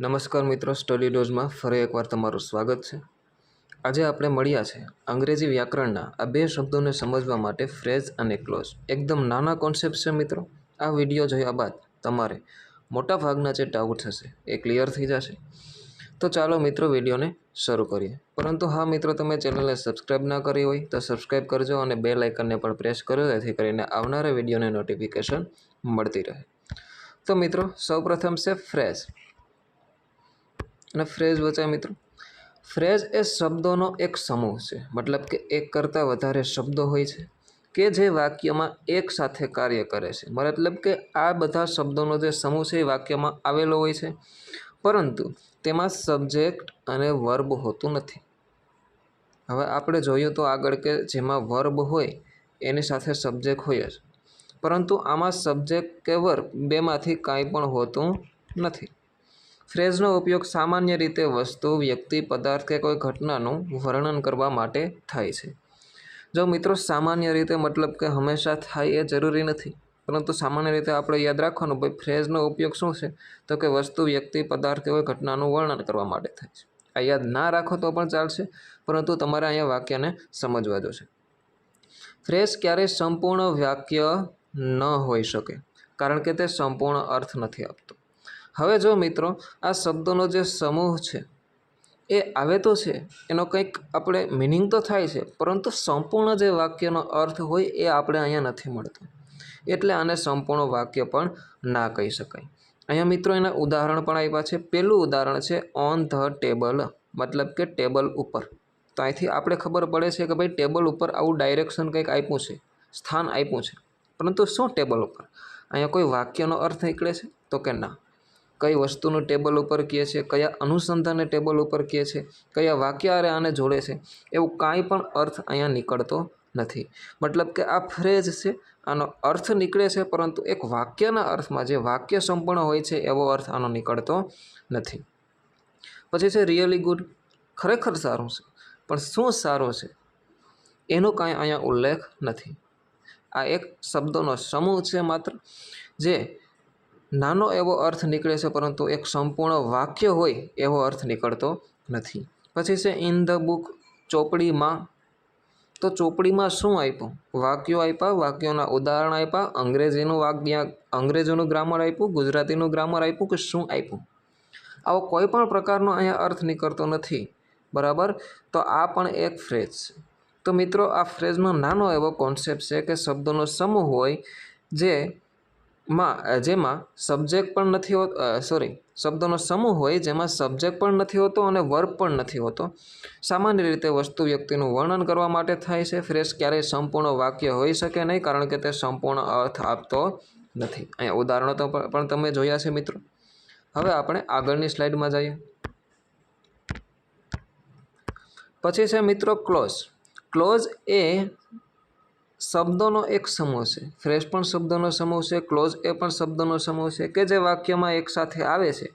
નમસ્કાર મિત્રો, સ્ટડી ડોઝમાં ફરી એકવાર તમારું સ્વાગત છે। આજે આપણે મળ્યા છે અંગ્રેજી વ્યાકરણના આ બે શબ્દોને સમજવા માટે ફ્રેઝ અને ક્લોઝ। એકદમ નાના કોન્સેપ્ટ છે મિત્રો। આ વિડીયો જોયા બાદ તમારે મોટા ભાગના જે ડાઉટ હશે એ ક્લિયર થઈ જશે। તો ચાલો મિત્રો વિડીયોને શરૂ કરીએ। પરંતુ હા મિત્રો, તમે ચેનલને સબસ્ક્રાઈબ ના કરી હોય તો સબસ્ક્રાઈબ કરજો અને બેલ આઇકનને પણ પ્રેસ કરજો, જેથી કરીને આવનારા વિડીયોને નોટિફિકેશન મળતી રહે। તો મિત્રો, સૌપ્રથમ છે ફ્રેઝ અને ફ્રેઝ વચ્ચે મિત્રો, ફ્રેઝ એ શબ્દોનો એક સમૂહ છે, મતલબ કે એક કરતાં વધારે શબ્દો હોય છે કે જે વાક્યમાં એક સાથે કાર્ય કરે છે। મતલબ કે આ બધા શબ્દોનો જે સમૂહ છે એ વાક્યમાં આવેલો હોય છે, પરંતુ તેમાં સબ્જેક્ટ અને વર્બ હોતું નથી। હવે આપણે જોયું તો આગળ કે જેમાં વર્બ હોય એની સાથે સબ્જેક્ટ હોય જ, પરંતુ આમાં સબ્જેક્ટ કે વર્બ બેમાંથી કાંઈ પણ હોતું નથી। ફ્રેઝનો ઉપયોગ સામાન્ય રીતે વસ્તુ, વ્યક્તિ, પદાર્થ કે કોઈ ઘટનાનું વર્ણન કરવા માટે થાય છે। જો મિત્રો, સામાન્ય રીતે મતલબ કે હંમેશા થાય એ જરૂરી નથી, પરંતુ સામાન્ય રીતે આપણે યાદ રાખવાનું ભાઈ ફ્રેઝનો ઉપયોગ શું છે તો કે વસ્તુ, વ્યક્તિ, પદાર્થ કે કોઈ ઘટનાનું વર્ણન કરવા માટે થાય છે। આ યાદ ના રાખો તો પણ ચાલશે, પરંતુ તમારે અહીંયા વાક્યને સમજવા જોશે। ફ્રેઝ ક્યારેય સંપૂર્ણ વાક્ય ન હોઈ શકે, કારણ કે તે સંપૂર્ણ અર્થ નથી આપતો। હવે જો મિત્રો, આ શબ્દોનો જે સમૂહ છે એ આવે તો છે, એનો કંઈક આપણે મિનિંગ તો થાય છે, પરંતુ સંપૂર્ણ જે વાક્યનો અર્થ હોય એ આપણે અહીંયા નથી મળતો, એટલે આને સંપૂર્ણ વાક્ય પણ ના કહી શકાય। અહીંયા મિત્રો એના ઉદાહરણ પણ આપ્યા છે। પહેલું ઉદાહરણ છે ઓન ધ ટેબલ, મતલબ કે ટેબલ ઉપર। તો અહીંથી આપણે ખબર પડે છે કે ભાઈ ટેબલ ઉપર આવું ડાયરેક્શન કંઈક આપ્યું છે, સ્થાન આપ્યું છે, પરંતુ શું ટેબલ ઉપર? અહીંયા કોઈ વાક્યનો અર્થ નીકળે છે તો કે ના। કઈ વસ્તુનું ટેબલ ઉપર કહે છે, કયા અનુસંધાને ટેબલ ઉપર કહે છે, કયા વાક્ય આને જોડે છે, એવું કાંઈ પણ અર્થ અહીંયા નીકળતો નથી। મતલબ કે આ ફ્રેઝ છે, આનો અર્થ નીકળે છે, પરંતુ એક વાક્યના અર્થમાં જે વાક્ય સંપૂર્ણ હોય છે એવો અર્થ આનો નીકળતો નથી। પછી છે રિયલી ગુડ, ખરેખર સારું છે, પણ શું સારું છે એનો કાંઈ અહીંયા ઉલ્લેખ નથી। આ એક શબ્દોનો સમૂહ છે માત્ર, જે નાનો એવો અર્થ નીકળે છે, પરંતુ એક સંપૂર્ણ વાક્ય હોય એવો અર્થ નીકળતો નથી। પછી છે ઇન ધ બુક, ચોપડીમાં। તો ચોપડીમાં શું આપ્યું? વાક્યો આપ્યા, વાક્યોના ઉદાહરણ આપ્યા, અંગ્રેજીનું ગ્રામર આપ્યું, ગુજરાતીનું ગ્રામર આપ્યું, કે શું આપ્યું? આવો કોઈ પણ પ્રકારનો અહીંયા અર્થ નીકળતો નથી, બરાબર? તો આ પણ એક ફ્રેઝ છે। તો મિત્રો, આ ફ્રેઝનો નાનો એવો કોન્સેપ્ટ છે કે શબ્દોનો સમૂહ હોય જેમાં સબ્જેક્ટ પણ નથી હોતો, શબ્દોનો સમૂહ હોય જેમાં સબ્જેક્ટ પણ નથી હોતો અને વર્બ પણ નથી હોતો। સામાન્ય રીતે વસ્તુ, વ્યક્તિનું વર્ણન કરવા માટે થાય છે। ફ્રેઝ ક્યારેય સંપૂર્ણ વાક્ય હોઈ શકે નહીં, કારણ કે તે સંપૂર્ણ અર્થ આપતો નથી। અહીંયા ઉદાહરણો તો પણ તમે જોયા છે મિત્રો। હવે આપણે આગળની સ્લાઇડમાં જઈએ। પછી છે મિત્રો ક્લોઝ। ક્લોઝ એ શબ્દોનો એક સમૂહ છે। ફ્રેઝ પણ શબ્દોનો સમૂહ છે, ક્લોઝ એ પણ શબ્દોનો સમૂહ છે કે જે વાક્યમાં એકસાથે આવે છે,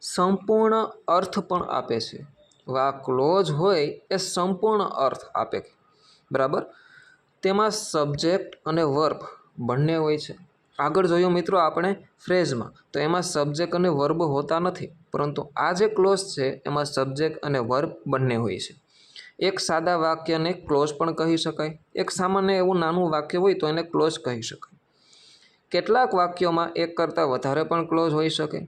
સંપૂર્ણ અર્થ પણ આપે છે। ક્લોઝ હોય એ સંપૂર્ણ અર્થ આપે, બરાબર? તેમાં સબ્જેક્ટ અને વર્બ બંને હોય છે। આગળ જોયું મિત્રો આપણે ફ્રેઝમાં, તો એમાં સબ્જેક્ટ અને વર્બ હોતા નથી, પરંતુ આ જે ક્લોઝ છે એમાં સબ્જેક્ટ અને વર્બ બંને હોય છે। એક સાદા વાક્યને ક્લોઝ પણ કહી શકાય, એક સામાન્ય એવું નાનું વાક્ય હોય તો એને ક્લોઝ કહી શકાય। કેટલાક વાક્યોમાં એક કરતાં વધારે પણ ક્લોઝ હોઈ શકે।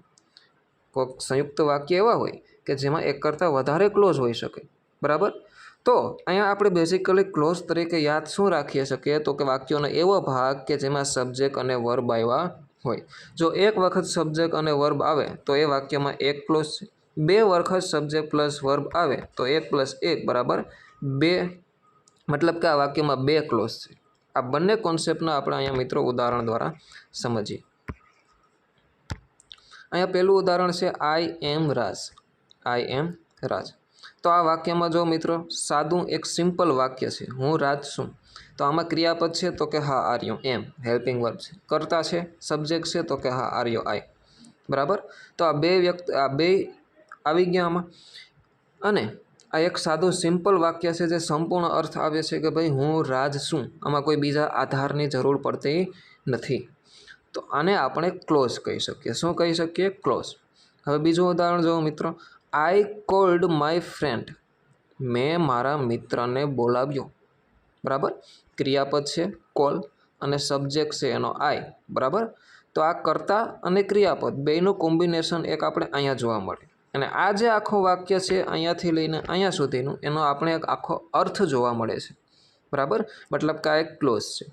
કોઈક સંયુક્ત વાક્ય એવા હોય કે જેમાં એક કરતાં વધારે ક્લોઝ હોઈ શકે, બરાબર? તો અહીંયા આપણે બેઝિકલી ક્લોઝ તરીકે યાદ શું રાખી શકીએ તો કે વાક્યોનો એવો ભાગ કે જેમાં સબ્જેક્ટ અને વર્બ આવ્યા હોય। જો એક વખત સબ્જેક્ટ અને વર્બ આવે તો એ વાક્યમાં એક ક્લોઝ છે। બે વખત સબ્જેક્ટ પ્લસ વર્બ આવે તો 1 + 1 = 2, મતલબ કે આ વાક્યમાં બે ક્લોઝ છે। આ બંને કોન્સેપ્ટના આપણે અહીંયા મિત્રો ઉદાહરણ દ્વારા સમજીએ। અહીંયા પહેલું ઉદાહરણ છે આઈ એમ રાજ। આઈ એમ રાજ, તો આ વાક્યમાં જો મિત્રો સાદું એક સિમ્પલ વાક્ય છે, હું રાજ છું। તો આમાં ક્રિયાપદ છે તો કે હા આર્યો, એમ હેલ્પિંગ વર્બ છે, કર્તા છે, સબ્જેક્ટ છે તો કે હા આર્યો આઈ, બરાબર? તો આ બે આવી ગયા આમાં, અને આ એક સાદું સિમ્પલ વાક્ય છે જે સંપૂર્ણ અર્થ આવે છે કે ભાઈ હું રાજ છું। આમાં કોઈ બીજા આધારની જરૂર પડતી નથી, તો આને આપણે ક્લોઝ કહી શકીએ। શું કહી શકીએ? ક્લોઝ। હવે બીજું ઉદાહરણ જુઓ મિત્રો, આઈ કોલ્ડ માય ફ્રેન્ડ, મેં મારા મિત્રને બોલાવ્યો, બરાબર. ક્રિયાપદ છે કોલ અને સબ્જેક્ટ છે એનો આઈ, બરાબર. તો આ કર્તા અને ક્રિયાપદ બેયનું કોમ્બિનેશન એક આપણે અહીંયા જોવા મળે, અને આ જે આખો વાક્ય છે અહીંયાથી લઈને અહીંયા સુધીનું એનો આપણે એક આખો અર્થ જોવા મળે છે, બરાબર. મતલબ કે આ એક ક્લોઝ છે.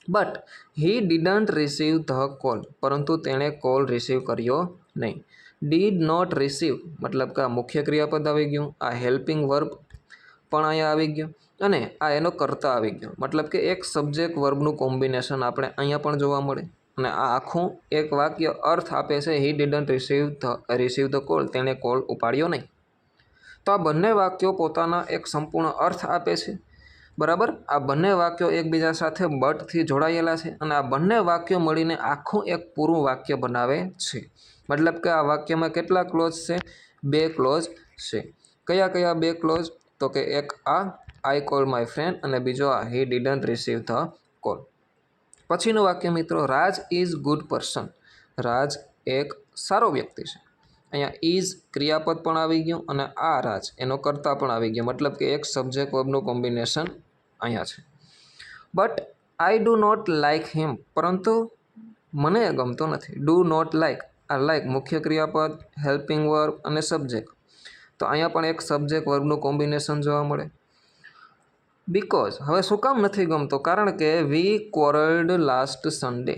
But he didn't receive the call, પરંતુ તેણે કોલ રિસીવ કર્યો નહીં. ડીડ નોટ રિસીવ મતલબ કે આ મુખ્ય ક્રિયાપદ આવી ગયું, આ હેલ્પિંગ વર્બ પણ અહીંયા આવી ગયું, અને આ એનો કર્તા આવી ગયો. મતલબ કે એક સબ્જેક્ટ વર્બનું કોમ્બિનેશન આપણે અહીંયા પણ જોવા મળે, અને આ આખું એક વાક્ય અર્થ આપે છે હી ડીડન્ટ રિસીવ ધ કોલ, તેણે કોલ ઉપાડ્યો નહીં. તો આ બંને વાક્યો પોતાના એક સંપૂર્ણ અર્થ આપે છે, બરાબર. આ બંને વાક્યો એકબીજા સાથે બટથી જોડાયેલા છે, અને આ બંને વાક્યો મળીને આખું એક પૂરું વાક્ય બનાવે છે. મતલબ કે આ વાક્યમાં કેટલા ક્લોઝ છે? 2 ક્લોઝ છે. કયા કયા 2 ક્લોઝ? તો કે એક આ આઈ કોલ માય ફ્રેન્ડ અને બીજો આ હી ડીડન્ટ રિસીવ ધ કોલ. પછીનું વાક્ય મિત્રો, રાજ ઇઝ ગુડ પર્સન, રાજ એક સારો વ્યક્તિ છે. અહીંયા ઇઝ ક્રિયાપદ પણ આવી ગયું અને આ રાજ એનો કર્તા પણ આવી ગયો, મતલબ કે એક સબ્જેક્ટ વર્બનું કોમ્બિનેશન અહીંયા છે. But I do not like him, પરંતુ મને એ ગમતો નથી. ડુ નોટ લાઇક, આ લાઇક મુખ્ય ક્રિયાપદ, હેલ્પિંગ વર્બ અને સબ્જેક્ટ. તો અહીંયા પણ એક સબ્જેક્ટ વર્બનું કોમ્બિનેશન જોવા મળે. બીકોઝ, હવે શું કામ નથી ગમતો? કારણ કે વી ક્વોરલ્ડ લાસ્ટ સન્ડે.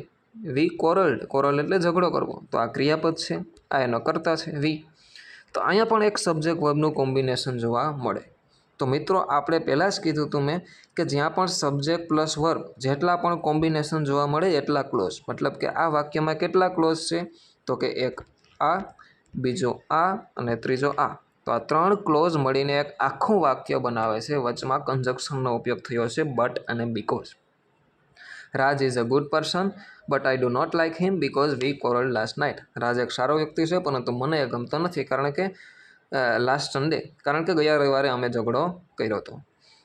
વી કોરલ એટલે ઝઘડો કરવો, તો આ ક્રિયાપદ છે, આ એનો કર્તા છે વી. તો અહીંયા પણ એક સબ્જેક્ટ વર્બનું કોમ્બિનેશન જોવા મળે. તો મિત્રો આપણે પહેલાં જ કીધું હતું મેં કે જ્યાં પણ સબ્જેક્ટ પ્લસ વર્બ જેટલા પણ કોમ્બિનેશન જોવા મળે એટલા ક્લોઝ. મતલબ કે આ વાક્યમાં કેટલા ક્લોઝ છે? તો કે એક આ, બીજો આ અને ત્રીજો આ. તો આ 3 ક્લોઝ મળીને એક આખું વાક્ય બનાવે છે. વચમાં કન્જક્શનનો ઉપયોગ થયો છે બટ અને because. Raj is a good person but I do not like him because we quarrelled last night. Raj એક સારો વ્યક્તિ છે પરંતુ મને એ ગમતો નથી કારણ કે લાસ્ટ સન્ડે, કારણ કે ગયા રવિવારે અમે ઝઘડો કર્યો હતો.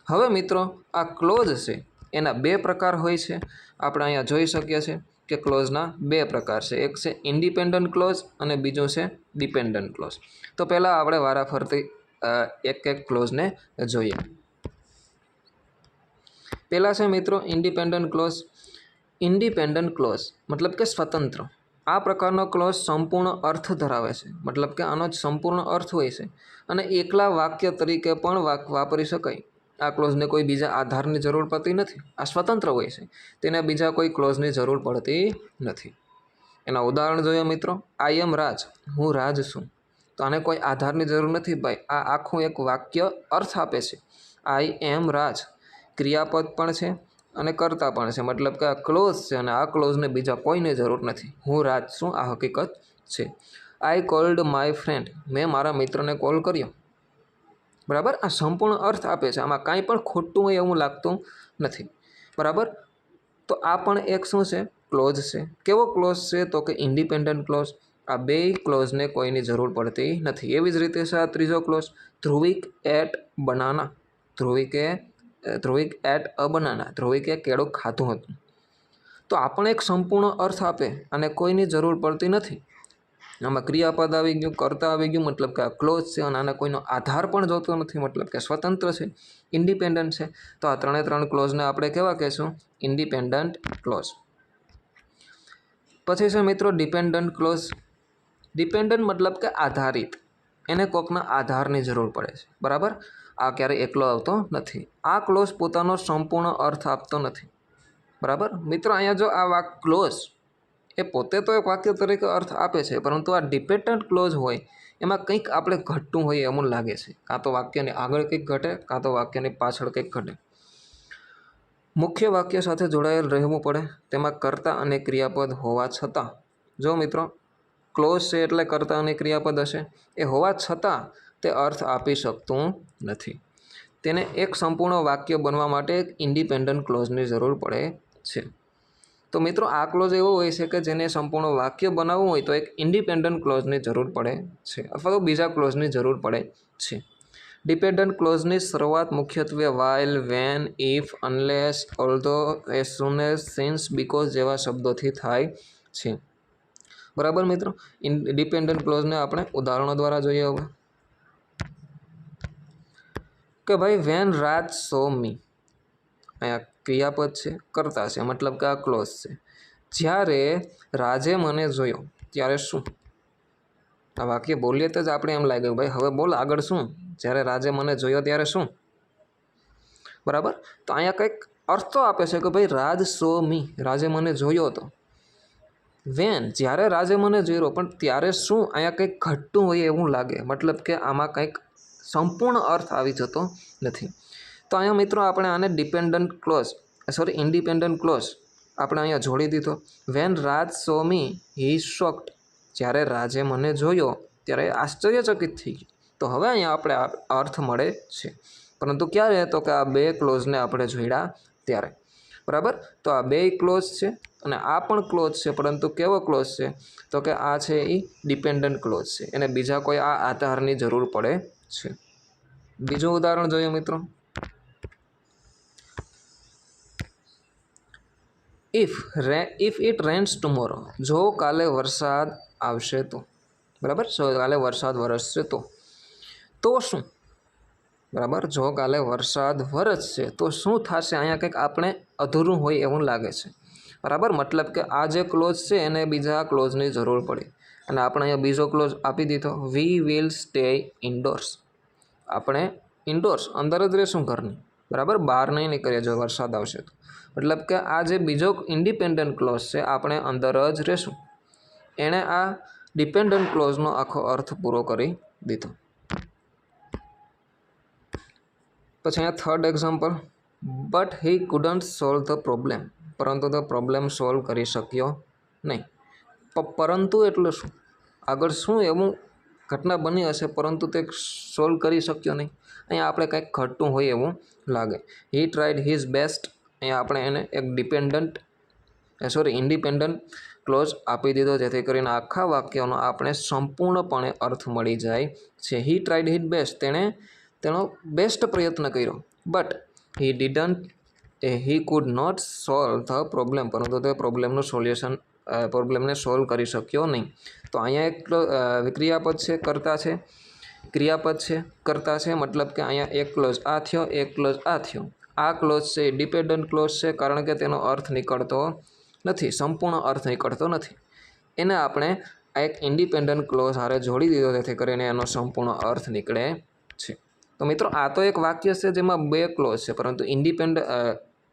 હવે મિત્રો આ ક્લોઝ છે એના 2 પ્રકાર હોય છે. આપણે અહીંયા જોઈ શકીએ છીએ કે ક્લોઝના 2 પ્રકાર છે. એક છે ઇન્ડિપેન્ડન્ટ ક્લોઝ અને બીજું છે ડિપેન્ડન્ટ ક્લોઝ. તો પહેલાં આપણે વારાફરતી એક ક્લોઝને જોઈએ. પહેલાં છે મિત્રો ઇન્ડિપેન્ડન્ટ ક્લોઝ. ઇન્ડિપેન્ડન્ટ ક્લોઝ મતલબ કે સ્વતંત્ર. આ પ્રકારનો ક્લોઝ સંપૂર્ણ અર્થ ધરાવે છે, મતલબ કે આનો જ સંપૂર્ણ અર્થ હોય છે અને એકલા વાક્ય તરીકે પણ વાપરી શકાય. આ ક્લોઝને કોઈ બીજા આધારની જરૂર પડતી નથી. આ સ્વતંત્ર હોય છે, તેને બીજા કોઈ ક્લોઝની જરૂર પડતી નથી. એના ઉદાહરણ જોઈએ મિત્રો, આઈ એમ રાજ, હું રાજ છું. તો આને કોઈ આધારની જરૂર નથી ભાઈ, આ આખું એક વાક્ય અર્થ આપે છે. આઈ એમ રાજ ક્રિયાપદ પણ છે અને કર્તા પણ છે, મતલબ કે આ ક્લોઝ છે અને આ ક્લોઝને બીજા કોઈની જરૂર નથી. હું રાજ છું, આ હકીકત છે. આઈ કોલ્ડ માય ફ્રેન્ડ, મેં મારા મિત્રને કોલ કર્યો. બરાબર, આ સંપૂર્ણ અર્થ આપે છે, આમાં કાંઈ પણ ખોટું હોય એવું લાગતું નથી. બરાબર, તો આ પણ એક શું છે? ક્લોઝ છે. કેવો ક્લોઝ છે? તો કે ઇન્ડિપેન્ડન્ટ ક્લોઝ. આ 2 ક્લોઝને કોઈની જરૂર પડતી નથી. એવી જ રીતે છે આ ત્રીજો clause, Dhruvik ate banana. Dhruvik ate a banana, ધ્રુવિકે કેળું ખાધું હતું. તો આ પણ એક સંપૂર્ણ અર્થ આપે અને કોઈની જરૂર પડતી નથી. આમાં ક્રિયાપદ આવી ગયું, કર્તા આવી ગયું, મતલબ કે આ ક્લોઝ છે અને આને કોઈનો આધાર પણ જોતો નથી, મતલબ કે સ્વતંત્ર છે, ઇન્ડિપેન્ડન્ટ છે. તો આ 3 ક્લોઝને આપણે કેવા કહેશું? Independent clause. પછી છે મિત્રો ડિપેન્ડન્ટ ક્લોઝ. ડિપેન્ડન્ટ મતલબ કે આધારિત, એને કોઈકના આધારની જરૂર પડે છે. બરાબર, આ ક્યારેય એકલો આવતો નથી. આ ક્લોઝ પોતાનો સંપૂર્ણ અર્થ આપતો નથી. બરાબર મિત્રો, અહીંયા જો આ ક્લોઝ એ પોતે તો એક વાક્ય તરીકે અર્થ આપે છે, પરંતુ આ ડિપેન્ડન્ટ ક્લોઝ હોય એમાં કંઈક આપણે ઘટતું હોય એવું લાગે છે. કાં તો વાક્યની આગળ કંઈક ઘટે, કાં તો વાક્યની પાછળ કંઈક ઘટે. મુખ્ય વાક્ય સાથે જોડાયેલ રહેવું પડે, તેમાં કર્તા અને ક્રિયાપદ હોવા છતાં. જો મિત્રો ક્લોઝ છે એટલે કર્તા અને ક્રિયાપદ હશે, એ હોવા છતાં તે અર્થ આપી શકતું નથી. તેને એક સંપૂર્ણ વાક્ય બનવા માટે એક ઇન્ડિપેન્ડન્ટ ક્લોઝની જરૂર પડે છે. તો મિત્રો આ ક્લોઝ એવો હોય છે કે જેને સંપૂર્ણ વાક્ય બનાવવું હોય તો એક ઇન્ડિપેન્ડન્ટ ક્લોઝની જરૂર પડે છે અથવા તો બીજા ક્લોઝની જરૂર પડે છે. ડિપેન્ડન્ટ ક્લોઝની શરૂઆત મુખ્યત્વે while, when, if, unless, although, as soon as, since, because જેવા શબ્દોથી થાય છે. બરાબર મિત્રો. ડિપેન્ડન્ટ ક્લોઝને આપણે ઉદાહરણો દ્વારા જોઈએ હવે કે ભાઈ વેન રાજ સો મી, અહીંયા ક્રિયાપદ છે, કર્તા છે, મતલબ કે આ ક્લોઝ છે. જ્યારે રાજે મને જોયો ત્યારે શું? આ વાક્ય બોલીએ તો જ આપણે એમ લાગ્યું ભાઈ હવે બોલ આગળ શું? જ્યારે રાજે મને જોયો ત્યારે શું? બરાબર. તો અહીંયા કંઈક અર્થ તો આપે છે કે ભાઈ રાજ સો મી, રાજે મને જોયો હતો. વેન જ્યારે રાજે મને જોયો, પણ ત્યારે શું? અહીંયા કંઈક ઘટતું હોય એવું લાગે, મતલબ કે આમાં કંઈક સંપૂર્ણ અર્થ આવી જતો નથી. તો અહીંયા મિત્રો આપણે આને ઇન્ડિપેન્ડન્ટ ક્લોઝ આપણે અહીંયા જોડી દીધો. વેન રાજ સો મી હી શોક્ડ, જ્યારે રાજે મને જોયો ત્યારે આશ્ચર્યચકિત થઈ ગયો. તો હવે અહીંયા આપણે અર્થ મળે છે, પરંતુ ક્યારે? તો કે આ બે ક્લોઝને આપણે જોડ્યા ત્યારે. બરાબર. તો આ બે ક્લોઝ છે અને આ પણ ક્લોઝ છે, પરંતુ કેવો ક્લોઝ છે? તો કે આ છે એ ડિપેન્ડન્ટ ક્લોઝ છે, એને બીજા કોઈ આ આધારની જરૂર પડે છે. બીજું ઉદાહરણ જોઈએ મિત્રો. ઇફ ઇટ રેન્સ ટુમોરો, જો કાલે વરસાદ આવશે તો. બરાબર. જો કાલે વરસાદ વરસશે તો શું? બરાબર. જો કાલે વરસાદ વરસશે તો શું થશે? અહીંયા કંઈક આપણે અધૂરું હોય એવું લાગે છે. બરાબર. મતલબ કે આ જે ક્લોઝ છે એને બીજા ક્લોઝની જરૂર પડી અને આપણે અહીંયા બીજો ક્લોઝ આપી દીધો, વી વિલ સ્ટે ઇન્ડોર્સ. આપણે ઇન્ડોર્સ અંદર જ રહેશું ઘરની. બરાબર. બહાર નહીં નીકળીએ જો વરસાદ આવશે તો. મતલબ કે આ જે બીજો ઇન્ડિપેન્ડન્ટ ક્લોઝ છે આપણે અંદર જ રહેશું. એણે આ ડિપેન્ડન્ટ ક્લોઝનો આખો અર્થ પૂરો કરી દીધો. પછી અહીંયા third example, but he couldn't solve the problem, પરંતુ તે પ્રોબ્લેમ સોલ્વ કરી શક્યો નહીં. પરંતુ એટલે શું? આગળ શું એવું ઘટના બની હશે પરંતુ તે સોલ્વ કરી શક્યો નહીં? અહીંયા આપણે કંઈક ઘટતું હોય એવું લાગે. હી ટ્રાઈડ હિઝ બેસ્ટ, અહીંયા આપણે એને એક ઇન્ડિપેન્ડન્ટ ક્લોઝ આપી દીધો, જેથી કરીને આખા વાક્યનો આપણે સંપૂર્ણપણે અર્થ મળી જાય છે. હી ટ્રાઈડ હિઝ બેસ્ટ, તેણે તેનો બેસ્ટ પ્રયત્ન કર્યો. But he could not solve the problem, પરંતુ તે પ્રોબ્લેમને સોલ્વ કરી શક્યો નહીં. તો અહીંયા એક ક્રિયાપદ છે, કર્તા છે, ક્રિયાપદ છે, કર્તા છે, મતલબ કે અહીંયા એક ક્લોઝ આ થયો, એક ક્લોઝ આ થયો. આ ક્લોઝ છે ડિપેન્ડન્ટ ક્લોઝ છે, કારણ કે તેનો અર્થ નીકળતો નથી, સંપૂર્ણ અર્થ નીકળતો નથી. એને આપણે આ એક ઇન્ડિપેન્ડન્ટ ક્લોઝ હારે જોડી દીધો, જેથી કરીને એનો સંપૂર્ણ અર્થ નીકળે છે. તો મિત્રો આ તો એક વાક્ય છે જેમાં બે ક્લોઝ છે, પરંતુ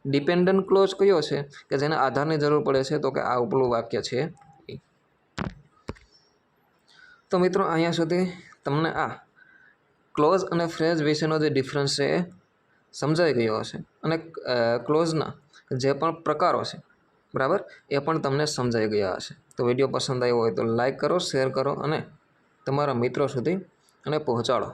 ડિપેન્ડન્ટ ક્લોઝ કયો છે કે જેને આધારની જરૂર પડે છે? તો કે આ ઉપલું વાક્ય છે. તો મિત્રો અહીંયા સુધી તમને આ ક્લોઝ અને ફ્રેઝ વિશેનો જે ડિફરન્સ છે એ સમજાઈ ગયો હશે, અને ક્લોઝના જે પણ પ્રકારો છે બરાબર એ પણ તમને સમજાઈ ગયા હશે. તો વિડીયો પસંદ આવ્યો હોય તો લાઈક કરો, શેર કરો અને તમારા મિત્રો સુધી અને પહોંચાડો.